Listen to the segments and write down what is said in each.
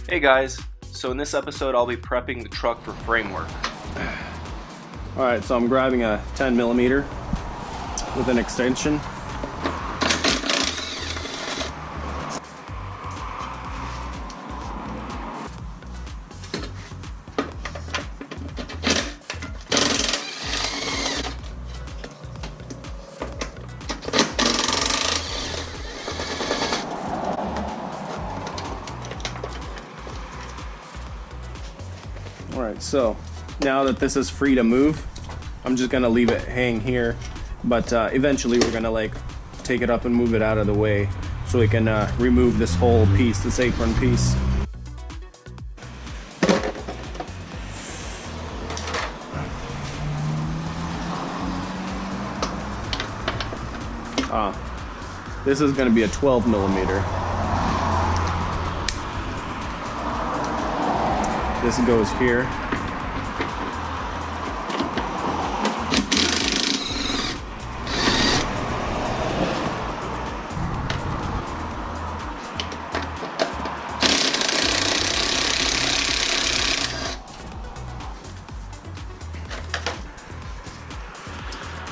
Hey guys, so in this episode I'll be prepping the truck for framework. Alright, so I'm grabbing a 10mm with an extension. Alright, so now that this is free to move, I'm just gonna leave it hang here, but eventually we're gonna take it up and move it out of the way so we can remove this whole piece, this apron piece. This is gonna be a 12mm. This goes here.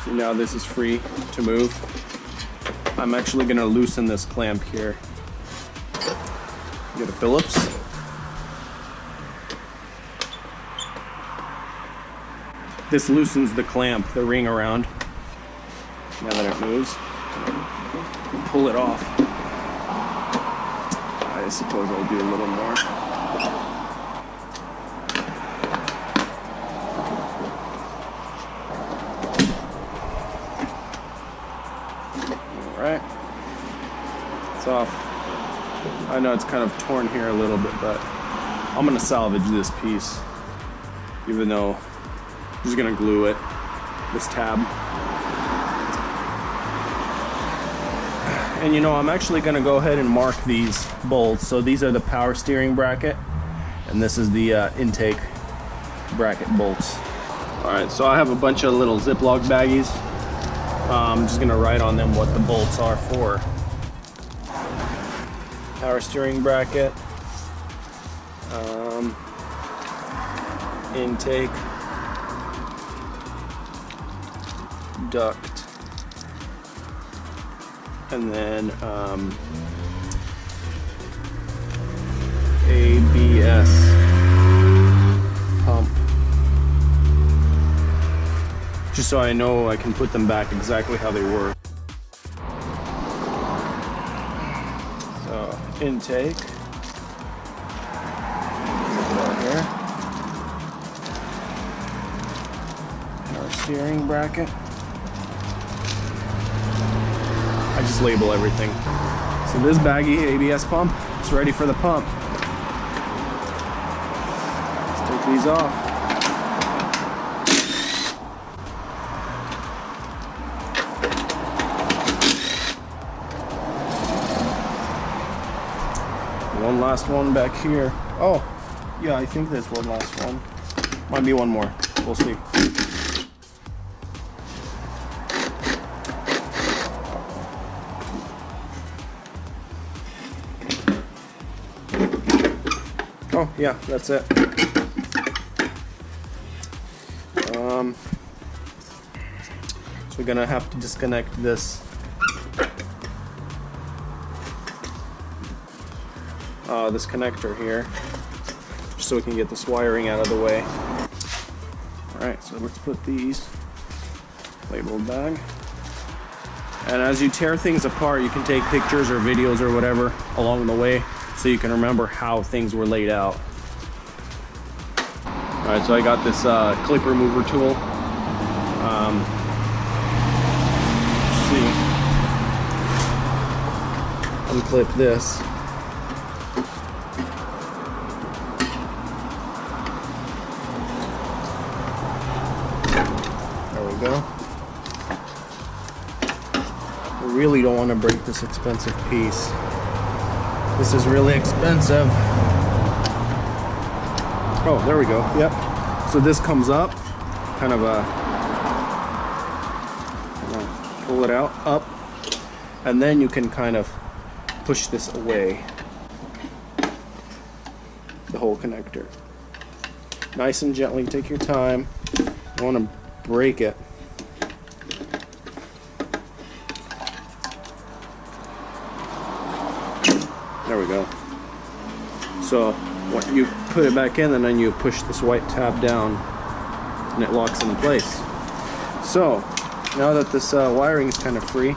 So now this is free to move. I'm actually going to loosen this clamp here. Get a Phillips. This loosens the clamp, the ring around. Now that it moves, pull it off. I suppose I'll do a little more. Alright, it's off. I know it's kind of torn here a little bit, but I'm going to salvage this piece, even though I'm just going to glue it, this tab. And you know, I'm actually going to go ahead and mark these bolts. So these are the power steering bracket, and this is the intake bracket bolts. Alright, so I have a bunch of little Ziploc baggies. I'm just going to write on them what the bolts are for. Power steering bracket, intake, duct, and then ABS pump. Just so I know I can put them back exactly how they were. So, intake. Here. Our steering bracket. I just label everything. So this baggy ABS pump is ready for the pump. Let's take these off. One last one back here. Oh, yeah, I think there's one last one. Might be one more. We'll see. Oh, yeah, that's it. So we're gonna have to disconnect this. This connector here, just so we can get this wiring out of the way. Alright, so let's put these labeled bag. And as you tear things apart, you can take pictures or videos or whatever along the way so you can remember how things were laid out. Alright, so I got this clip remover tool. Let's see. Unclip this. Go. We really don't want to break this expensive piece. This is really expensive. Oh, there we go. Yep. So this comes up, kind of pull it out, up, and then you can kind of push this away. hole connector. Nice and gently, take your time. You don't want to break it. There we go. So when you put it back in, and then you push this white tab down and it locks in place. So now that this wiring is kind of free,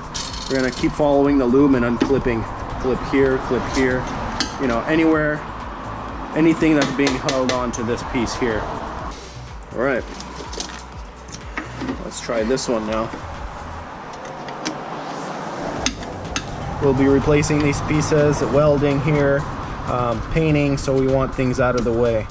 we're going to keep following the loom and unclipping. Clip here, you know, anywhere, anything that's being held onto this piece here. All right, let's try this one now. We'll be replacing these pieces, welding here, painting, so we want things out of the way.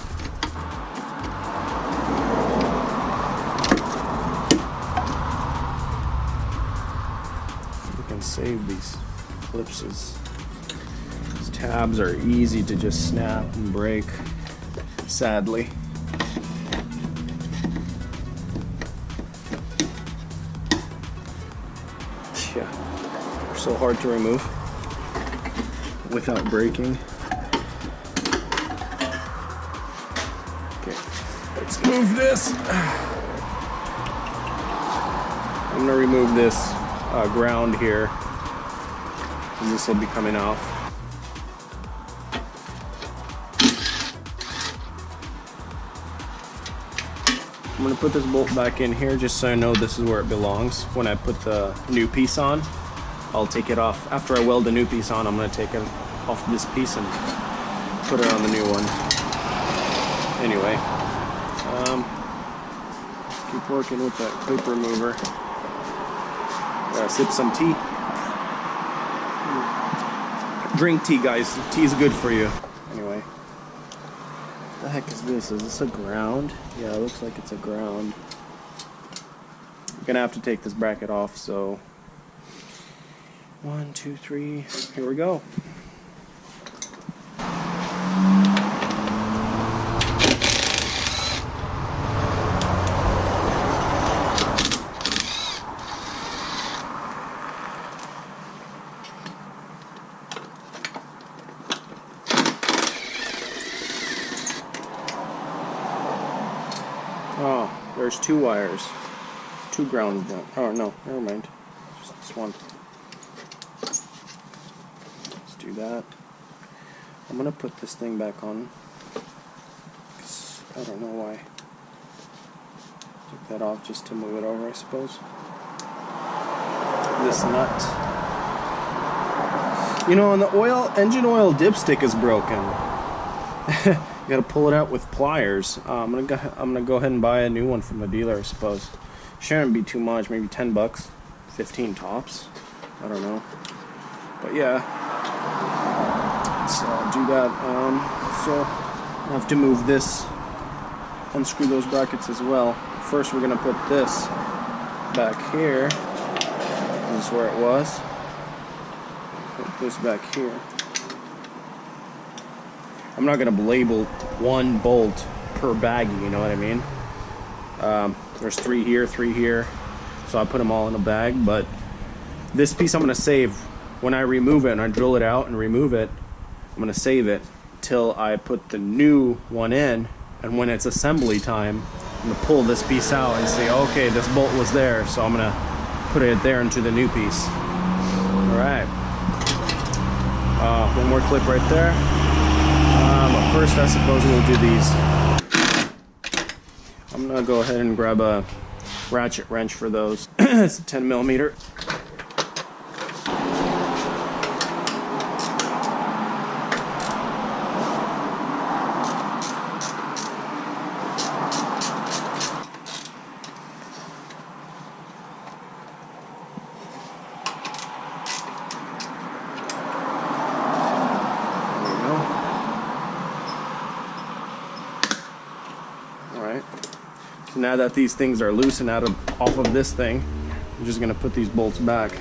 We can save these clips. These tabs are easy to just snap and break, sadly. Yeah, they're so hard to remove without breaking. Okay, let's move this. I'm gonna remove this ground here, and this will be coming off. I'm gonna put this bolt back in here just so I know this is where it belongs. When I put the new piece on, I'll take it off. After I weld the new piece on, I'm gonna take it off this piece and put it on the new one. Anyway, let's keep working with that clip remover. Gotta sip some tea. Drink tea, guys. Tea is good for you. Anyway. What the heck is this? Is this a ground? Yeah, it looks like it's a ground. I'm gonna have to take this bracket off, so 1, 2, 3, here we go. Oh, there's 2 wires. 2 grounds down. Oh, no, never mind. Just this one. Let's do that. I'm gonna put this thing back on. I don't know why. Take that off just to move it over, I suppose. This nut. You know, and the engine oil dipstick is broken. You gotta pull it out with pliers. I'm gonna go ahead and buy a new one from the dealer, I suppose. Shouldn't be too much, maybe 10 bucks, 15 tops. I don't know. But yeah, let's do that. So I have to move this, unscrew those brackets as well. First, we're gonna put this back here. This is where it was. Put this back here. I'm not going to label one bolt per baggie, you know what I mean? There's 3 here, 3 here, so I put them all in a bag, but this piece I'm going to save. When I remove it and I drill it out and remove it, I'm going to save it till I put the new one in, and when it's assembly time, I'm going to pull this piece out and say, okay, this bolt was there, so I'm going to put it there into the new piece. Alright. One more clip right there. But first, I suppose we'll do these. I'm gonna go ahead and grab a ratchet wrench for those. It's a 10mm. So now that these things are loose and off of this thing, I'm just going to put these bolts back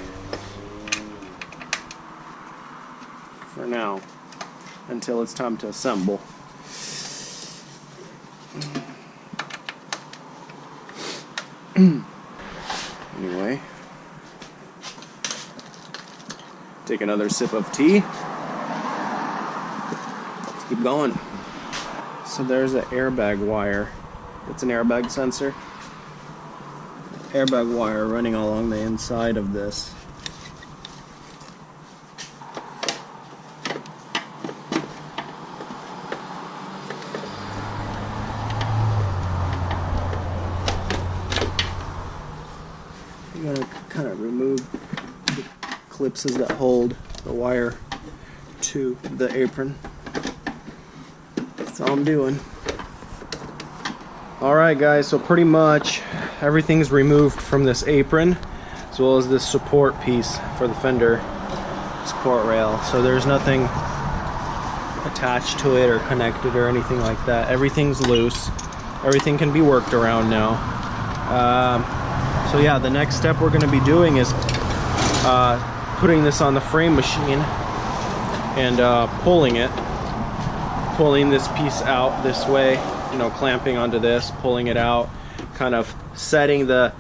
for now until it's time to assemble. Anyway, take another sip of tea. Let's keep going. So there's an airbag wire. It's an airbag sensor. Airbag wire running along the inside of this. I'm going to kind of remove the clips that hold the wire to the apron. That's all I'm doing. Alright guys, so pretty much everything's removed from this apron, as well as this support piece for the fender support rail. So there's nothing attached to it or connected or anything like that. Everything's loose. Everything can be worked around now. So yeah, the next step we're going to be doing is putting this on the frame machine and pulling this piece out this way, you know, clamping onto this, pulling it out, kind of setting the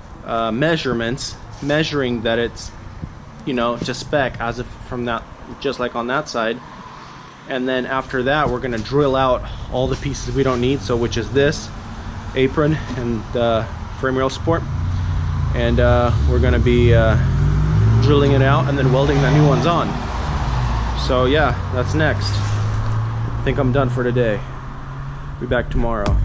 measurements, measuring that it's, you know, to spec as if from that, just like on that side. And then after that, we're going to drill out all the pieces we don't need, so which is this apron and the frame rail support. And we're going to be drilling it out and then welding the new ones on. So yeah, that's next. I think I'm done for today. Be back tomorrow.